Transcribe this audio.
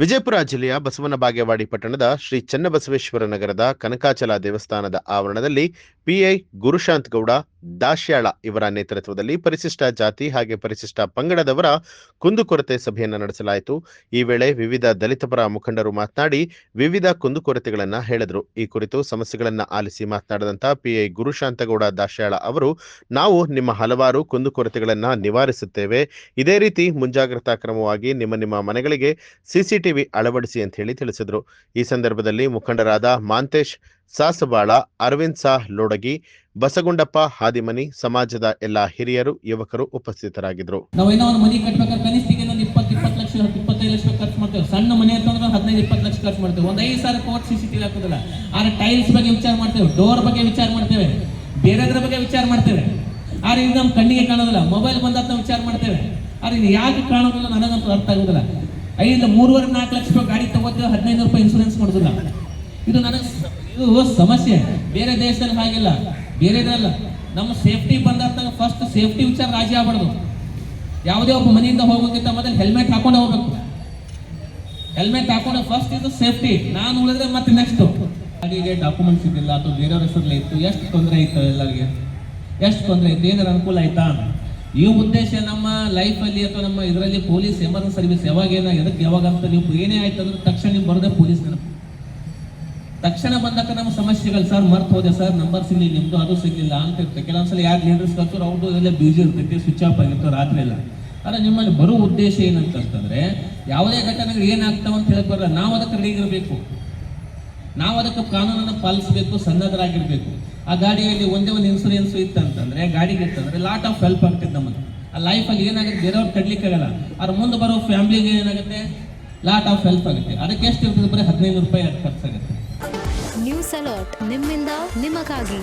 ವಿಜಯಪುರ ಜಿಲ್ಲೆಯ ಬಸವನ ಬಾಗೇವಾಡಿ ಪಟ್ಟಣದ ಶ್ರೀ ಚನ್ನಬಸವೇಶ್ವರ ನಗರದ ಕನಕಾಚಲ ದೇವಸ್ಥಾನದ ಆವರಣದಲ್ಲಿ ಪಿಐ ಗುರುಶಾಂತ್ ಗೌಡ ದಾಶ್ಯಾಳ ಇವರ ನೇತೃತ್ವದಲ್ಲಿ ಪರಿಶಿಷ್ಟ ಜಾತಿ ಹಾಗೆ ಪರಿಶಿಷ್ಟ ಪಂಗಡದವರ ಕುಂದುಕೊರತೆ ಸಭೆಯನ್ನು ನಡೆಸಲಾಯಿತು. ಈ ವೇಳೆ ವಿವಿಧ ದಲಿತ ಪರ ಮುಖಂಡರು ಮಾತನಾಡಿ ವಿವಿಧ ಕುಂದುಕೊರತೆಗಳನ್ನು ಹೇಳಿದರು. ಈ ಕುರಿತು ಸಮಸ್ಯೆಗಳನ್ನು ಆಲಿಸಿ ಮಾತನಾಡಿದಂಥ ಪಿಐ ಗುರುಶಾಂತಗೌಡ ದಾಶ್ಯಾಳ ಅವರು, ನಾವು ನಿಮ್ಮ ಹಲವಾರು ಕುಂದುಕೊರತೆಗಳನ್ನು ನಿವಾರಿಸುತ್ತೇವೆ. ಇದೇ ರೀತಿ ಮುಂಜಾಗ್ರತಾ ಕ್ರಮವಾಗಿ ನಿಮ್ಮ ಮನೆಗಳಿಗೆ ಸಿಸಿಟಿವಿ ಅಳವಡಿಸಿ ಅಂತ ಹೇಳಿ ತಿಳಿಸಿದರು. ಈ ಸಂದರ್ಭದಲ್ಲಿ ಮುಖಂಡರಾದ ಮಾಂತೇಶ್ ಸಾಸಬಾಳ, ಅರವಿಂದ್ ಸಾ ಲೋಡಗಿ, ಬಸಗುಂಡಪ್ಪ ಹಾದಿಮನಿ, ಸಮಾಜದ ಎಲ್ಲಾ ಹಿರಿಯರು, ಯುವಕರು ಉಪಸ್ಥಿತರಾಗಿದ್ದರು. ನಾವೇನೋ ಒಂದು ಮನೆ ಕಟ್ಟಬೇಕಾದ್ರೆ ಕನಿಷ್ಠ 20 ಲಕ್ಷ 25 ಲಕ್ಷ ಖರ್ಚು ಮಾಡ್ತೇವೆ. ಸಣ್ಣ ಮನೆ ಅಂತಂದ್ರೆ 15-20 ಲಕ್ಷ ಖರ್ಚು ಮಾಡ್ತೇವೆ. ಒಂದು 5 ಸಾವಿರ ಕೋಟ್ ಸಿಸಿಟಿವಿ ಹಾಕೋದಿಲ್ಲ. ಆದ್ರೆ ಟೈಲ್ಸ್ ಬಗ್ಗೆ ವಿಚಾರ ಮಾಡ್ತೇವೆ, ಡೋರ್ ಬಗ್ಗೆ ವಿಚಾರ ಮಾಡ್ತೇವೆ, ಬೇರೆದ್ರ ಬಗ್ಗೆ ವಿಚಾರ ಮಾಡ್ತೇವೆ. ಆದ್ರೆ ಇದು ನಮ್ಮ ಕಣ್ಣಿಗೆ ಕಾಣೋದಿಲ್ಲ. ಮೊಬೈಲ್ ಬಂದಾತ ನಾವು ವಿಚಾರ ಮಾಡ್ತೇವೆ. ಆದ್ರೆ ಇದು ಯಾಕೆ ಕಾಣೋದಿಲ್ಲ ನನಗಂತೂ ಅರ್ಥ ಆಗೋದಿಲ್ಲ. 3.5-4 ಲಕ್ಷ ರೂಪಾಯಿ ಗಾಡಿ ತಗೋತೇವೆ, 15 ರೂಪಾಯಿ ಇನ್ಸೂರೆನ್ಸ್ ಮಾಡೋದಿಲ್ಲ. ಇದು ಸಮಸ್ಯೆ. ಬೇರೆ ದೇಶದಲ್ಲಿ ಹಾಗಿಲ್ಲ, ಬೇರೆದಲ್ಲ. ನಮ್ಮ ಸೇಫ್ಟಿ ಬಂದಾಗ ಫಸ್ಟ್ ಸೇಫ್ಟಿ ವಿಚಾರ ರಾಜಿ ಆಗ್ಬಾರ್ದು. ಯಾವುದೇ ಒಬ್ಬ ಮನೆಯಿಂದ ಹೋಗೋಕ್ಕಿಂತ ಮೊದಲು ಹೆಲ್ಮೆಟ್ ಹಾಕೊಂಡು ಹೋಗ್ಬೇಕು. ಹೆಲ್ಮೆಟ್ ಹಾಕೊಂಡು ಫಸ್ಟ್ ಇದು ಸೇಫ್ಟಿ. ನಾನು ಉಳಿದ್ರೆ ಮತ್ತೆ ನೆಕ್ಸ್ಟ್ ಗಾಡಿಗೆ ಡಾಕ್ಯುಮೆಂಟ್ಸ್ ಇದ್ದಿಲ್ಲ ಅಥವಾ ಬೇರೆಯವ್ರ ಹೆಸರಲ್ಲಿ ಇತ್ತು, ಎಷ್ಟು ತೊಂದರೆ ಇತ್ತು, ಎಲ್ಲರಿಗೆ ಎಷ್ಟು ತೊಂದರೆ ಇತ್ತು, ಏನಾರು ಅನುಕೂಲ ಆಯ್ತಾ? ಈ ಉದ್ದೇಶ ನಮ್ಮ ಲೈಫಲ್ಲಿ ಅಥವಾ ನಮ್ಮ ಇದರಲ್ಲಿ ಪೊಲೀಸ್ ಎಮರ್ಜೆನ್ಸಿ ಸರ್ವಿಸ್ ಯಾವಾಗ ಅಂತ ನೀವು ಏನೇ ಆಯ್ತು ಅಂದ್ರೆ ತಕ್ಷಣ ನೀವು ಬರೋದೇ ಪೊಲೀಸ್ ನೆನಪು. ತಕ್ಷಣ ಬಂದಾಗ ನಮ್ಮ ಸಮಸ್ಯೆಗಳು, ಸರ್ ಮರ್ತು ಹೋದೆ ಸರ್, ನಂಬರ್ ಸಿಗಲಿಲ್ಲ ನಿಮ್ದು, ಅದು ಸಿಗಲಿಲ್ಲ ಅಂತ ಇರುತ್ತೆ. ಕೆಲವೊಂದ್ಸಲ ಯಾರು ಲೀಡರ್ಸ್ ಕಲ್ತರು ಅವ್ರದ್ದು ಎಲ್ಲ ಬ್ಯೂಸಿ ಇರ್ತೈತಿ, ಸ್ವಿಚ್ ಆಫ್ ಆಗಿರ್ತಾರೆ ರಾತ್ರಿ ಎಲ್ಲ. ಆದರೆ ನಿಮ್ಮಲ್ಲಿ ಬರೋ ಉದ್ದೇಶ ಏನಂತಂದ್ರೆ ಯಾವುದೇ ಘಟನೆಗಳು ಏನಾಗ್ತಾವ ಅಂತ ಹೇಳ್ಬಾರ್ದು. ನಾವು ಅದಕ್ಕೆ ರೆಡಿ ಇರಬೇಕು, ನಾವು ಅದಕ್ಕೆ ಕಾನೂನನ್ನು ಪಾಲಿಸಬೇಕು, ಸನ್ನದ್ಧರಾಗಿರ್ಬೇಕು. ಆ ಗಾಡಿಯಲ್ಲಿ ಒಂದೇ ಒಂದು ಇನ್ಸೂರೆನ್ಸ್ ಇತ್ತಂತಂದ್ರೆ ಗಾಡಿಗೆ ಇತ್ತಂದ್ರೆ ಲಾಟ್ ಆಫ್ ಹೆಲ್ಪ್ ಆಗ್ತದೆ ನಮಗೆ. ಆ ಲೈಫಲ್ಲಿ ಏನಾಗುತ್ತೆ ಬೇರೆಯವ್ರು ಕಡ್ಲಿಕ್ಕಾಗಲ್ಲ, ಅದ್ರ ಮುಂದೆ ಬರೋ ಫ್ಯಾಮಿಲಿಗೆ ಏನಾಗುತ್ತೆ ಲಾಟ್ ಆಫ್ ಹೆಲ್ಪ್ ಆಗುತ್ತೆ. ಅದಕ್ಕೆ ಎಷ್ಟು ಇರ್ತದೆ? ಬರೀ 15 ರೂಪಾಯಿ ಖರ್ಚಾಗುತ್ತೆ. ನ್ಯೂಸ್ ಅಲರ್ಟ್, ನಿಮ್ಮಿಂದ ನಿಮಗಾಗಿ.